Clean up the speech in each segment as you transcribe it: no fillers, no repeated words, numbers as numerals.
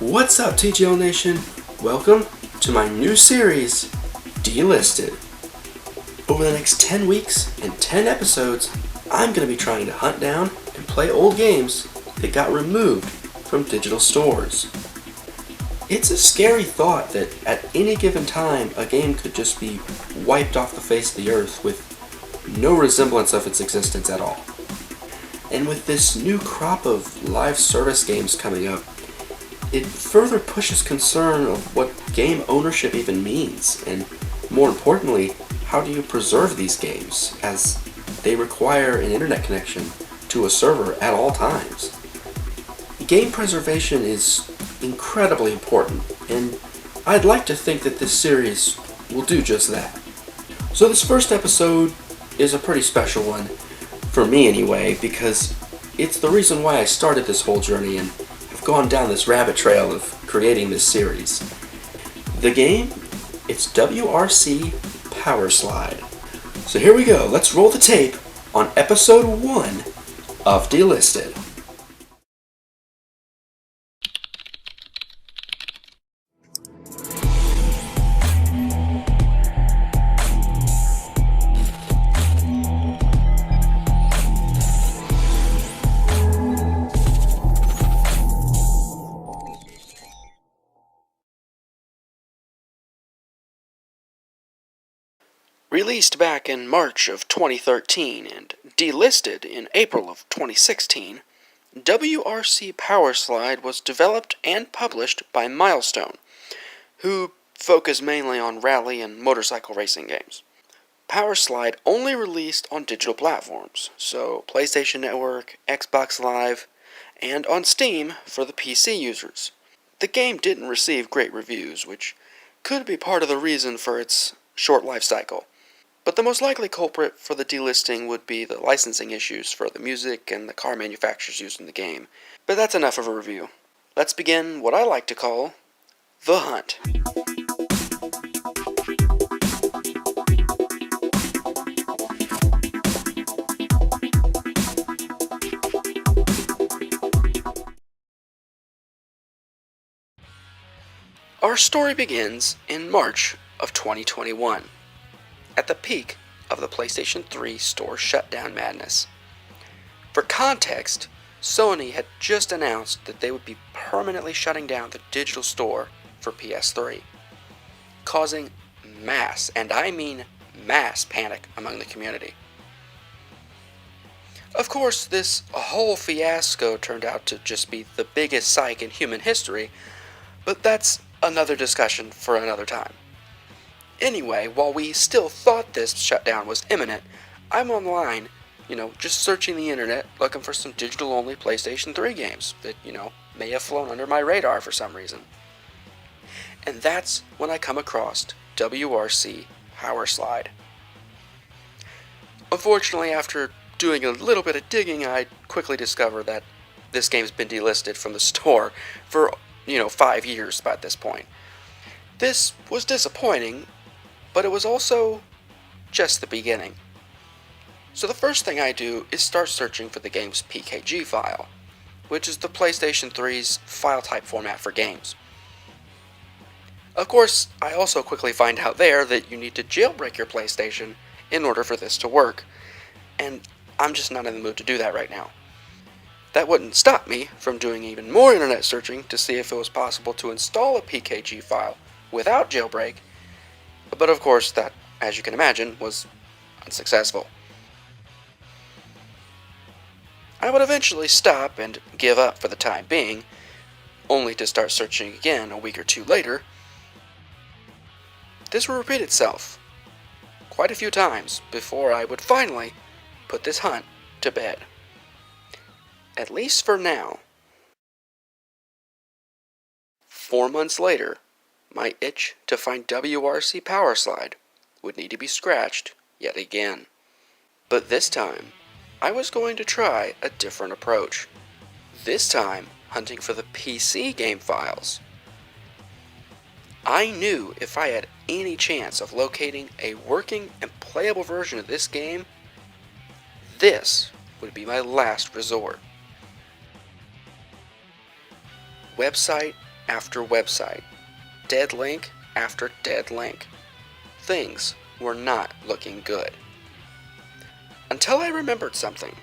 What's up, TGL Nation? Welcome to my new series, Delisted. Over the next 10 weeks and 10 episodes, I'm going to be trying to hunt down and play old games that got removed from digital stores. It's a scary thought that at any given time, a game could just be wiped off the face of the earth with no resemblance of its existence at all. And with this new crop of live service games coming up, it further pushes concern of what game ownership even means, and more importantly, how do you preserve these games, as they require an internet connection to a server at all times. Game preservation is incredibly important, and I'd like to think that this series will do just that. So this first episode is a pretty special one, for me anyway, because it's the reason why I started this whole journey and have gone down this rabbit trail of creating this series. The game, it's WRC Power Slide. So here we go, let's roll the tape on episode 1 of Delisted. Released back in March of 2013 and delisted in April of 2016, WRC Power Slide was developed and published by Milestone, who focus mainly on rally and motorcycle racing games. Power Slide only released on digital platforms, so PlayStation Network, Xbox Live, and on Steam for the PC users. The game didn't receive great reviews, which could be part of the reason for its short life cycle. But the most likely culprit for the delisting would be the licensing issues for the music and the car manufacturers used in the game. But that's enough of a review. Let's begin what I like to call the hunt. Our story begins in March of 2021. At the peak of the PlayStation 3 store shutdown madness. For context, Sony had just announced that they would be permanently shutting down the digital store for PS3, causing mass, and I mean mass, panic among the community. Of course, this whole fiasco turned out to just be the biggest psych in human history, but that's another discussion for another time. Anyway, while we still thought this shutdown was imminent, I'm online, just searching the internet, looking for some digital-only PlayStation 3 games that, may have flown under my radar for some reason. And that's when I come across WRC Power Slide. Unfortunately, after doing a little bit of digging, I quickly discovered that this game's been delisted from the store for, 5 years by this point. This was disappointing, but it was also just the beginning. So the first thing I do is start searching for the game's PKG file, which is the PlayStation 3's file type format for games. Of course, I also quickly find out there that you need to jailbreak your PlayStation in order for this to work, and I'm just not in the mood to do that right now. That wouldn't stop me from doing even more internet searching to see if it was possible to install a PKG file without jailbreak, but of course that, as you can imagine, was unsuccessful. I would eventually stop and give up for the time being, only to start searching again a week or two later. This would repeat itself quite a few times before I would finally put this hunt to bed. At least for now. 4 months later, my itch to find WRC Power Slide would need to be scratched yet again. But this time, I was going to try a different approach. This time, hunting for the PC game files. I knew if I had any chance of locating a working and playable version of this game, this would be my last resort. Website after website, dead link after dead link. Things were not looking good. Until I remembered something.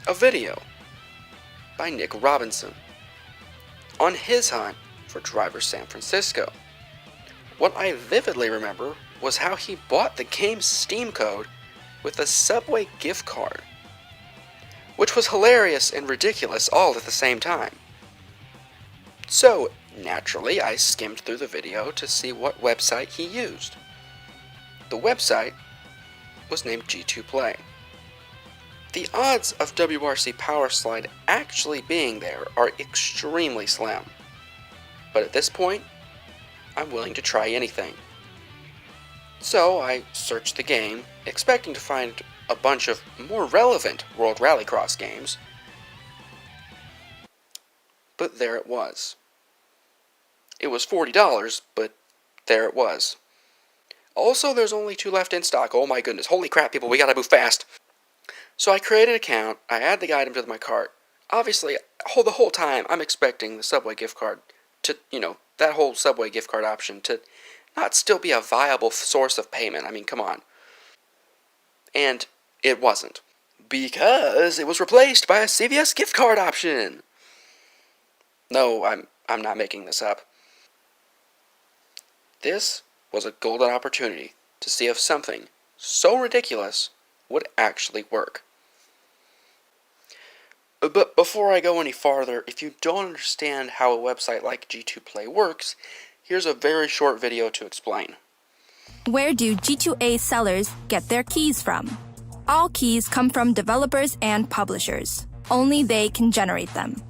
A video by Nick Robinson on his hunt for Driver San Francisco. What I vividly remember was how he bought the game's Steam code with a Subway gift card, which was hilarious and ridiculous all at the same time. So, naturally, I skimmed through the video to see what website he used. The website was named G2 Play. The odds of WRC Power Slide actually being there are extremely slim, but at this point, I'm willing to try anything. So I searched the game, expecting to find a bunch of more relevant World Rallycross games, but there it was. It was $40, but there it was. Also, there's only 2 left in stock. Oh my goodness, holy crap, people, we gotta move fast. So I created an account, I add the item to my cart. Obviously, the whole time, I'm expecting the Subway gift card to, that whole Subway gift card option to not still be a viable source of payment. I mean, come on. And it wasn't. Because it was replaced by a CVS gift card option. No, I'm not making this up. This was a golden opportunity to see if something so ridiculous would actually work. But before I go any farther, if you don't understand how a website like G2 Play works, here's a very short video to explain. Where do G2A sellers get their keys from? All keys come from developers and publishers. Only they can generate them.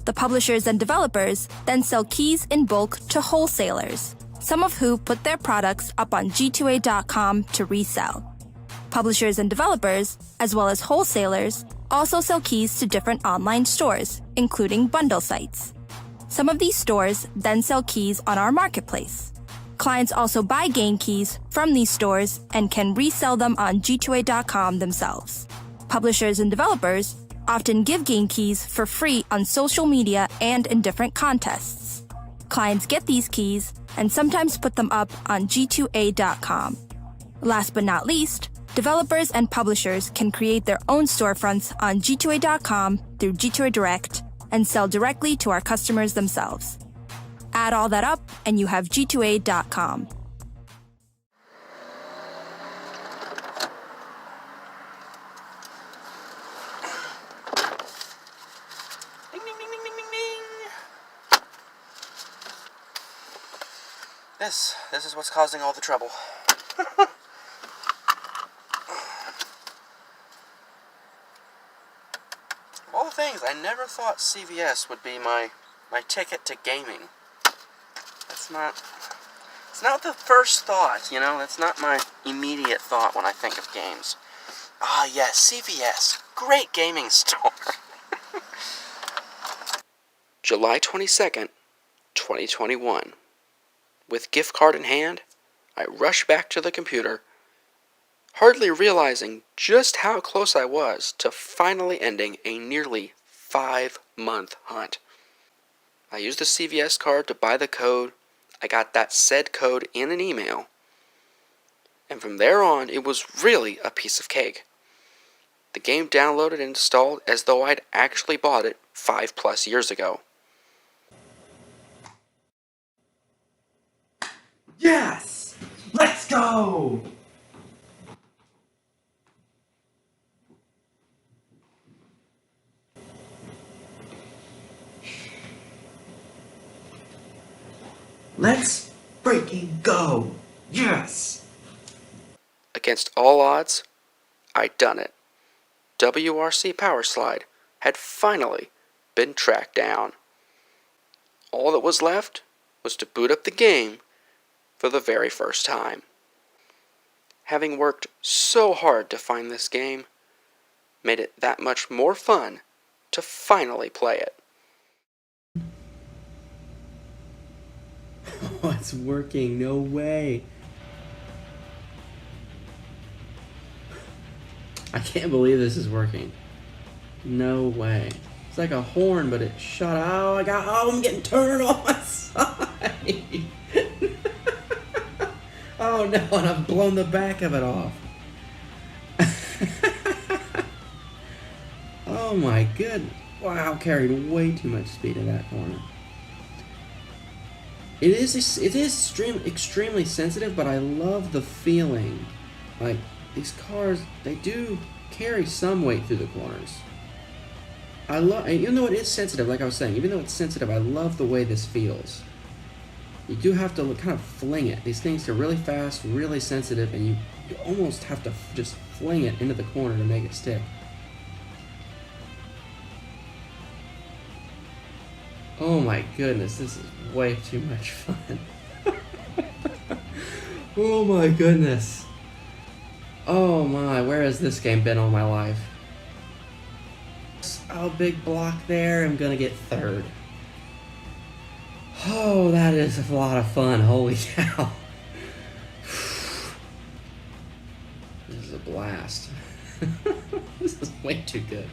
The publishers and developers then sell keys in bulk to wholesalers, some of who put their products up on G2A.com to resell. Publishers and developers, as well as wholesalers, also sell keys to different online stores, including bundle sites. Some of these stores then sell keys on our marketplace. Clients also buy game keys from these stores and can resell them on G2A.com themselves. Publishers and developers often give game keys for free on social media and in different contests. Clients get these keys and sometimes put them up on G2A.com. Last but not least, developers and publishers can create their own storefronts on G2A.com through G2A Direct and sell directly to our customers themselves. Add all that up and you have G2A.com. Ding, ding, ding, ding, ding, ding, ding. This is what's causing all the trouble. Of all things, I never thought CVS would be my ticket to gaming. It's not the first thought, that's not my immediate thought when I think of games. Ah, yes, CVS, great gaming store. July 22nd, 2021. With gift card in hand, I rush back to the computer, hardly realizing just how close I was to finally ending a nearly 5-month hunt. I used the CVS card to buy the code. I got that said code in an email. And from there on, it was really a piece of cake. The game downloaded and installed as though I'd actually bought it 5+ years ago. Yes! Let's go! Let's freaking go! Yes! Against all odds, I'd done it. WRC Power Slide had finally been tracked down. All that was left was to boot up the game for the very first time. Having worked so hard to find this game made it that much more fun to finally play it. Oh, it's working. No way. I can't believe this is working. No way. It's like a horn, but it shut out. I'm getting turned on my side. Oh no, and I've blown the back of it off. Oh my goodness. Wow, carried way too much speed in that corner. It is extremely sensitive, but I love the feeling. Like, these cars, they do carry some weight through the corners. Even though it is sensitive, like I was saying, even though it's sensitive, I love the way this feels. You do have to kind of fling it. These things are really fast, really sensitive, and you almost have to just fling it into the corner to make it stick. Oh my goodness, this is way too much fun. Oh my goodness. Oh my, where has this game been all my life? Oh, big block there, I'm gonna get third. Oh, that is a lot of fun, holy cow. This is a blast. This is way too good.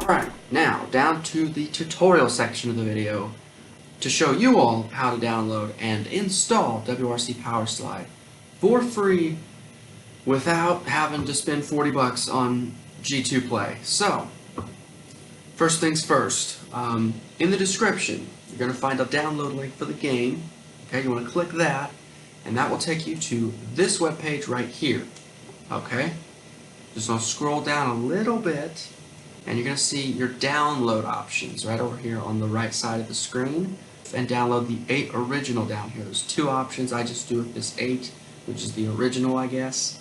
Alright, now down to the tutorial section of the video to show you all how to download and install WRC Power Slide for free without having to spend 40 bucks on G2 Play. So, first things first, in the description you're going to find a download link for the game. Okay, you want to click that, and that will take you to this web page right here. Okay, just going to scroll down a little bit, and you're going to see your download options right over here on the right side of the screen, and download the 8 original down here. There's 2 options. I just do it this 8, which is the original, I guess.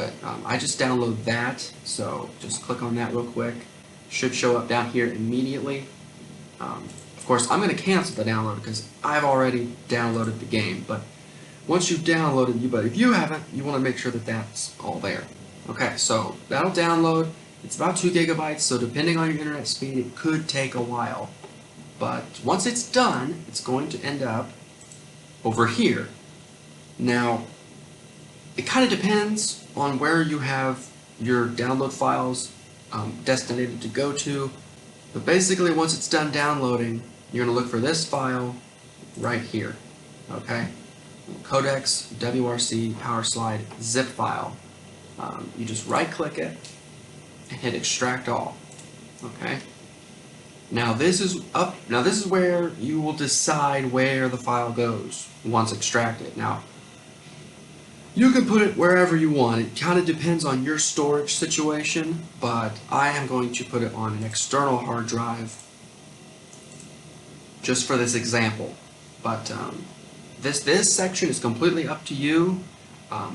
I just download that, so just click on that real quick. Should show up down here immediately. Of course, I'm going to cancel the download because I've already downloaded the game, but once you've downloaded, but if you haven't, you want to make sure that that's all there. Okay, so that'll download. It's about 2 gigabytes, so depending on your internet speed, it could take a while. But once it's done, it's going to end up over here. Now, it kind of depends on where you have your download files destinated to go to. But basically, once it's done downloading, you're going to look for this file right here. Okay? Codex WRC Power Slide zip file. You just right-click it and hit Extract All. Okay? Now this is where you will decide where the file goes once extracted. Now, you can put it wherever you want. It kind of depends on your storage situation, but I am going to put it on an external hard drive just for this example. But this section is completely up to you.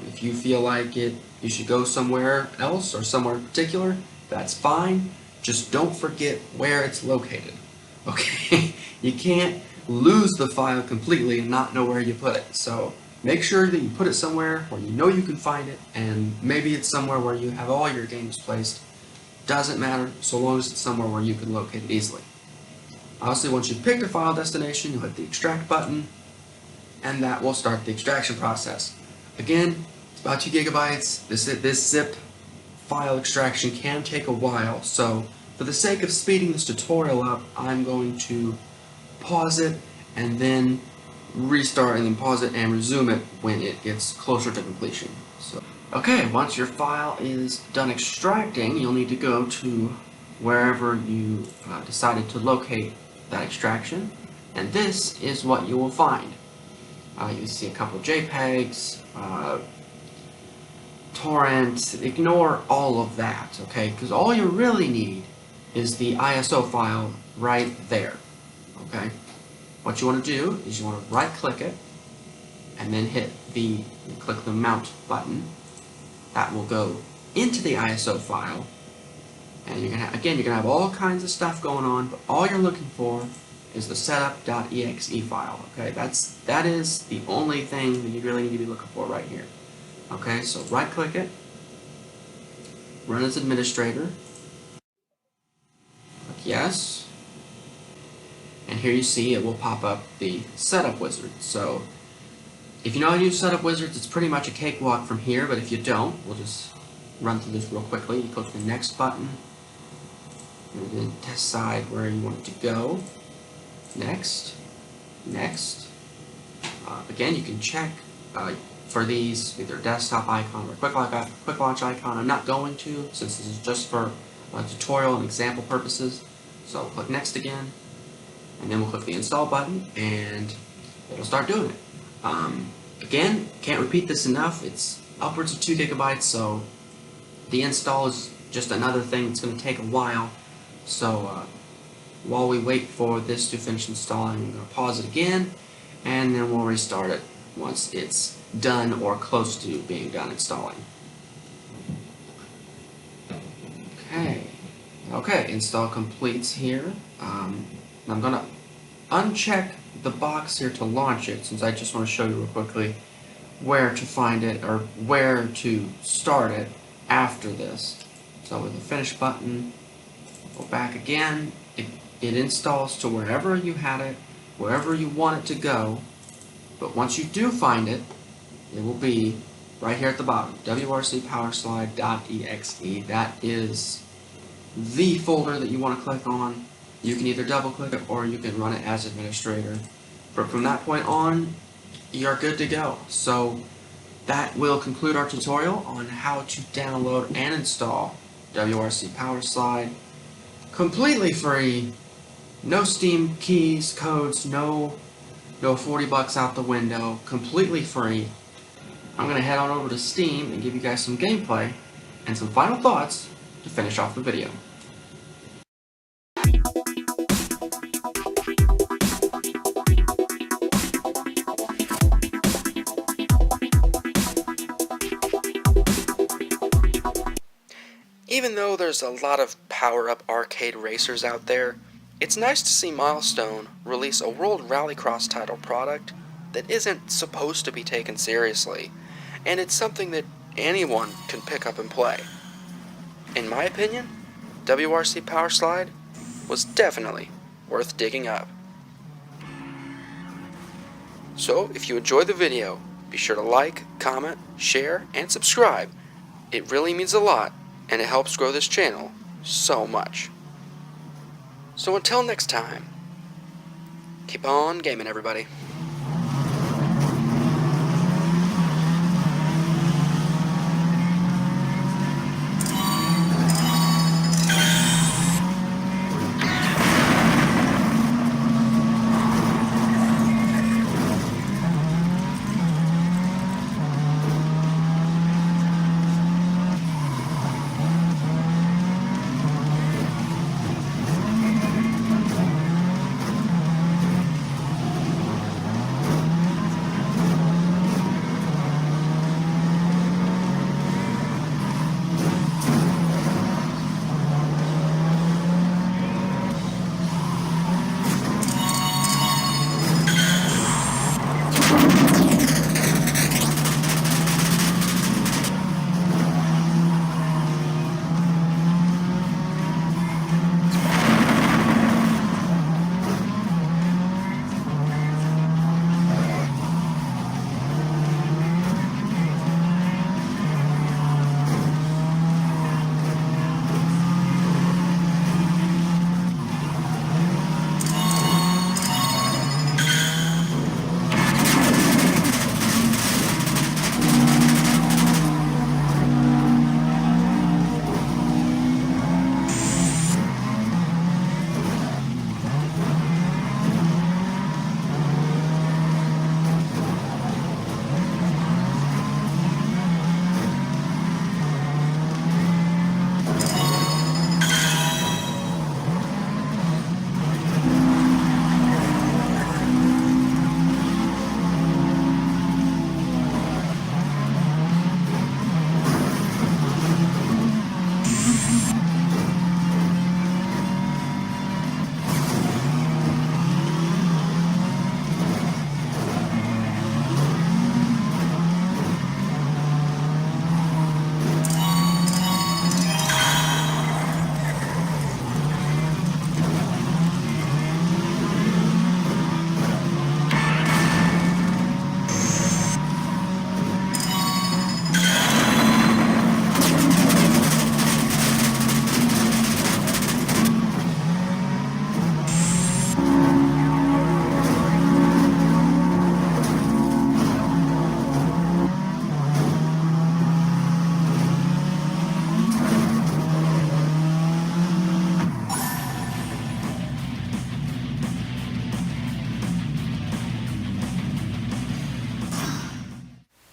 If you feel like you should go somewhere else or somewhere in particular, that's fine. Just don't forget where it's located. Okay? You can't lose the file completely and not know where you put it. So make sure that you put it somewhere where you know you can find it, and maybe it's somewhere where you have all your games placed. Doesn't matter, so long as it's somewhere where you can locate it easily. Obviously, once you've picked a file destination, you'll hit the extract button, and that will start the extraction process. Again, it's about 2 gigabytes. This zip file extraction can take a while, so for the sake of speeding this tutorial up, I'm going to pause it and then restart, and then pause it and resume it when it gets closer to completion. So, okay, once your file is done extracting, you'll need to go to wherever you decided to locate that extraction, and this is what you will find. You see a couple JPEGs, torrent. Ignore all of that, okay? Because all you really need is the ISO file right there, okay? What you want to do is you want to right-click it and then click the Mount button. That will go into the ISO file, and you're gonna have all kinds of stuff going on, but all you're looking for is the setup.exe file. Okay, that is the only thing that you really need to be looking for right here. Okay, so right-click it, run as administrator, click yes, And here you see it will pop up the setup wizard. So if you know how to use setup wizards, it's pretty much a cakewalk from here, but if you don't, we'll just run through this real quickly. You click the next button, and then decide where you want it to go. Next, next. Again, you can check for these either desktop icon or quick launch icon. I'm not going to, since this is just for tutorial and example purposes. So we'll click next again, and then we'll click the install button, and it'll start doing it. Again, can't repeat this enough. It's upwards of 2 gigabytes, so the install is just another thing that's going to take a while. So while we wait for this to finish installing, I'm going to pause it again, and then we'll restart it once it's done or close to being done installing. Okay, install completes here. I'm going to uncheck the box here to launch it, since I just want to show you real quickly where to find it or where to start it after this. So with the finish button, go back again. It installs to wherever you had it, wherever you want it to go. But once you do find it, it will be right here at the bottom, wrcpowerslide.exe. That is the folder that you want to click on. You can either double click it or you can run it as administrator. But from that point on, you're good to go. So that will conclude our tutorial on how to download and install WRC PowerSlide. Completely free, no Steam keys, codes, no $40 out the window, completely free. I'm going to head on over to Steam and give you guys some gameplay and some final thoughts to finish off the video. Even though there's a lot of power-up arcade racers out there, it's nice to see Milestone release a World Rallycross title product that isn't supposed to be taken seriously, and it's something that anyone can pick up and play. In my opinion, WRC PowerSlide was definitely worth digging up. So, if you enjoyed the video, be sure to like, comment, share, and subscribe. It really means a lot, and it helps grow this channel so much. So until next time, keep on gaming, everybody.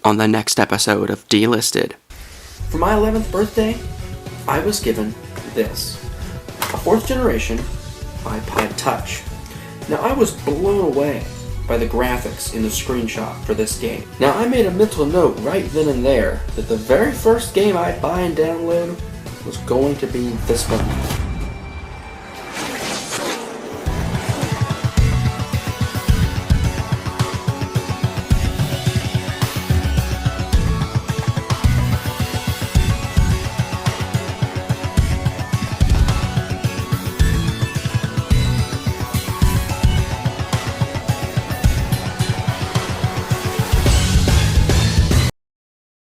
on the next episode of Delisted. For my 11th birthday, I was given this. A 4th generation iPod Touch. Now I was blown away by the graphics in the screenshot for this game. Now I made a mental note right then and there that the very first game I'd buy and download was going to be this one.